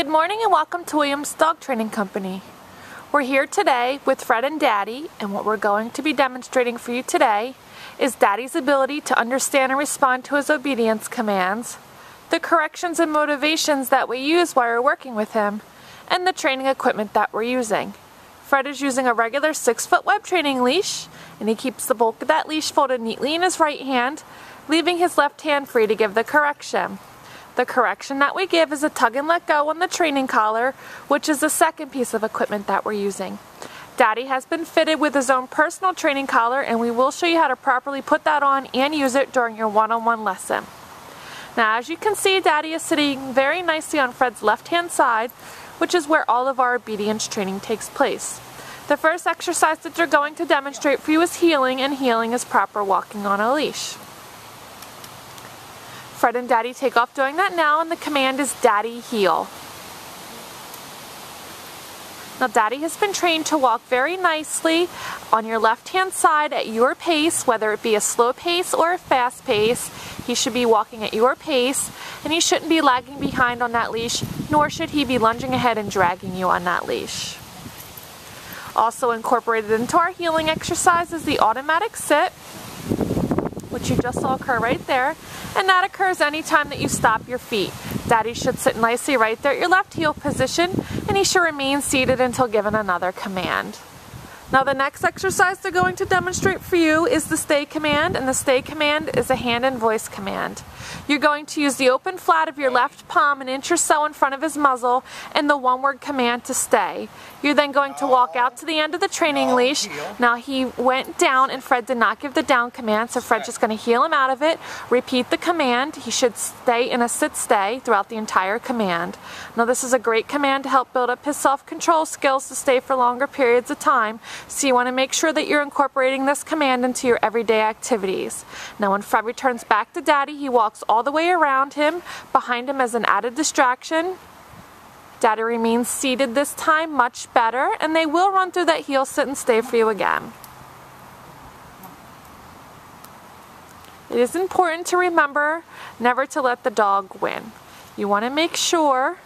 Good morning and welcome to Williams Dog Training Company. We're here today with Fred and Daddy, and what we're going to be demonstrating for you today is Daddy's ability to understand and respond to his obedience commands, the corrections and motivations that we use while we're working with him, and the training equipment that we're using. Fred is using a regular 6-foot web training leash, and he keeps the bulk of that leash folded neatly in his right hand, leaving his left hand free to give the correction. The correction that we give is a tug and let go on the training collar, which is the second piece of equipment that we're using. Daddy has been fitted with his own personal training collar, and we will show you how to properly put that on and use it during your one-on-one lesson. Now, as you can see, Daddy is sitting very nicely on Fred's left-hand side, which is where all of our obedience training takes place. The first exercise that you're going to demonstrate for you is heeling, and heeling is proper walking on a leash. Fred and Daddy take off doing that now, and the command is Daddy heel. Now Daddy has been trained to walk very nicely on your left-hand side at your pace, whether it be a slow pace or a fast pace. He should be walking at your pace, and he shouldn't be lagging behind on that leash, nor should he be lunging ahead and dragging you on that leash. Also incorporated into our heeling exercise is the automatic sit, which you just saw occur right there, and that occurs anytime that you stop your feet. Daddy should sit nicely right there at your left heel position, and he should remain seated until given another command. Now the next exercise they're going to demonstrate for you is the stay command, and the stay command is a hand and voice command. You're going to use the open flat of your left palm an inch or so in front of his muzzle and the one-word command to stay. You're then going to walk out to the end of the training leash. Now he went down and Fred did not give the down command, so Fred's just going to heel him out of it. Repeat the command. He should stay in a sit-stay throughout the entire command. Now this is a great command to help build up his self-control skills to stay for longer periods of time, so you want to make sure that you're incorporating this command into your everyday activities. Now when Fred returns back to Daddy, he walks all the way around him, behind him as an added distraction. Daddy remains seated this time, much better, and they will run through that heel sit and stay for you again. It is important to remember never to let the dog win. You want to make sure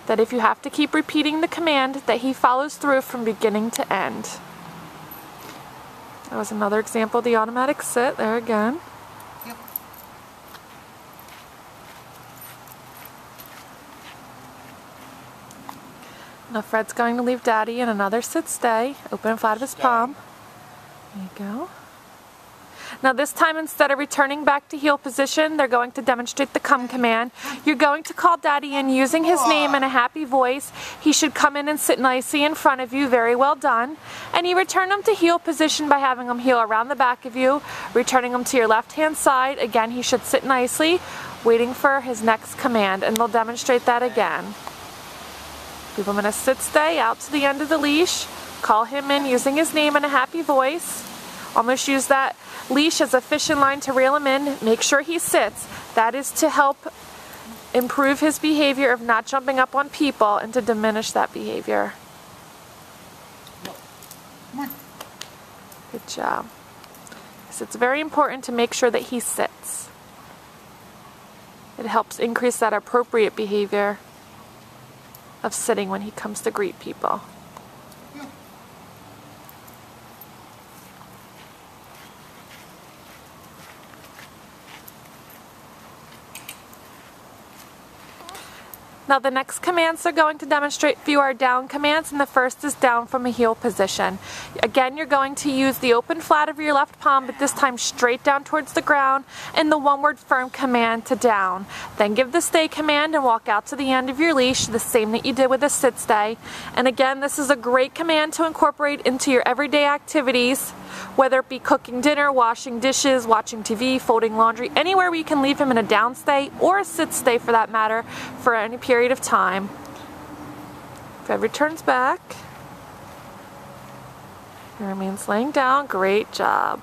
that if you have to keep repeating the command, that he follows through from beginning to end. That was another example of the automatic sit, there again. Yep. Now Fred's going to leave Daddy in another sit-stay, open and flat of his palm. There you go. Now this time, instead of returning back to heel position, they're going to demonstrate the come command. You're going to call Daddy in using his name in a happy voice. He should come in and sit nicely in front of you. Very well done. And you return him to heel position by having him heel around the back of you, returning him to your left-hand side. Again, he should sit nicely, waiting for his next command, and they'll demonstrate that again. Give him in a sit-stay out to the end of the leash. Call him in using his name in a happy voice. Almost use that leash as a fishing line to reel him in. Make sure he sits. That is to help improve his behavior of not jumping up on people and to diminish that behavior. Come on. Good job. So it's very important to make sure that he sits. It helps increase that appropriate behavior of sitting when he comes to greet people. Now the next commands they're going to demonstrate for you are down commands, and the first is down from a heel position. Again, you're going to use the open flat of your left palm, but this time straight down towards the ground, and the one-word firm command to down. Then give the stay command and walk out to the end of your leash, the same that you did with the sit stay. And again, this is a great command to incorporate into your everyday activities, whether it be cooking dinner, washing dishes, watching TV, folding laundry, anywhere where you can leave him in a down stay or a sit stay for that matter for any period of time. Fred returns back. He remains laying down. Great job.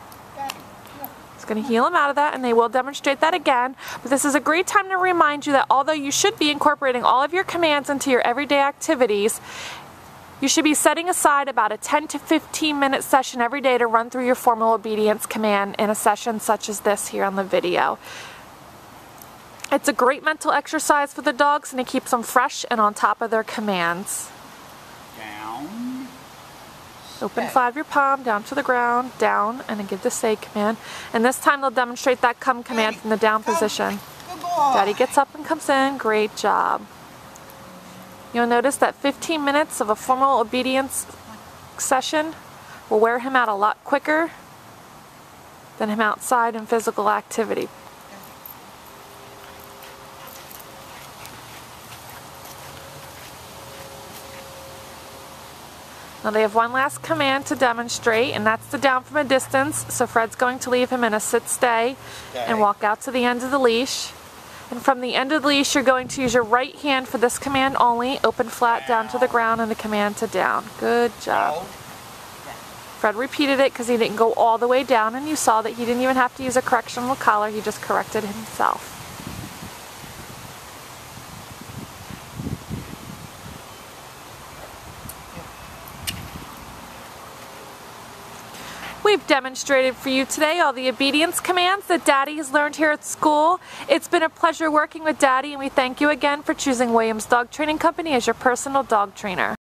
It's going to heel him out of that, and they will demonstrate that again. But this is a great time to remind you that although you should be incorporating all of your commands into your everyday activities, you should be setting aside about a 10 to 15 minute session every day to run through your formal obedience command in a session such as this here on the video. It's a great mental exercise for the dogs, and it keeps them fresh and on top of their commands. Down. Open flat of your palm, down to the ground, down, and then give the say command. And this time they'll demonstrate that come command from the down position. Daddy gets up and comes in. Great job. You'll notice that 15 minutes of a formal obedience session will wear him out a lot quicker than him outside in physical activity. Now they have one last command to demonstrate, and that's the down from a distance. So Fred's going to leave him in a sit-stay and walk out to the end of the leash. And from the end of the leash, you're going to use your right hand for this command only. Open flat, down to the ground, and the command to down. Good job. Fred repeated it because he didn't go all the way down, and you saw that he didn't even have to use a correctional collar. He just corrected himself. We've demonstrated for you today all the obedience commands that Daddy has learned here at school. It's been a pleasure working with Daddy, and we thank you again for choosing Williams Dog Training Company as your personal dog trainer.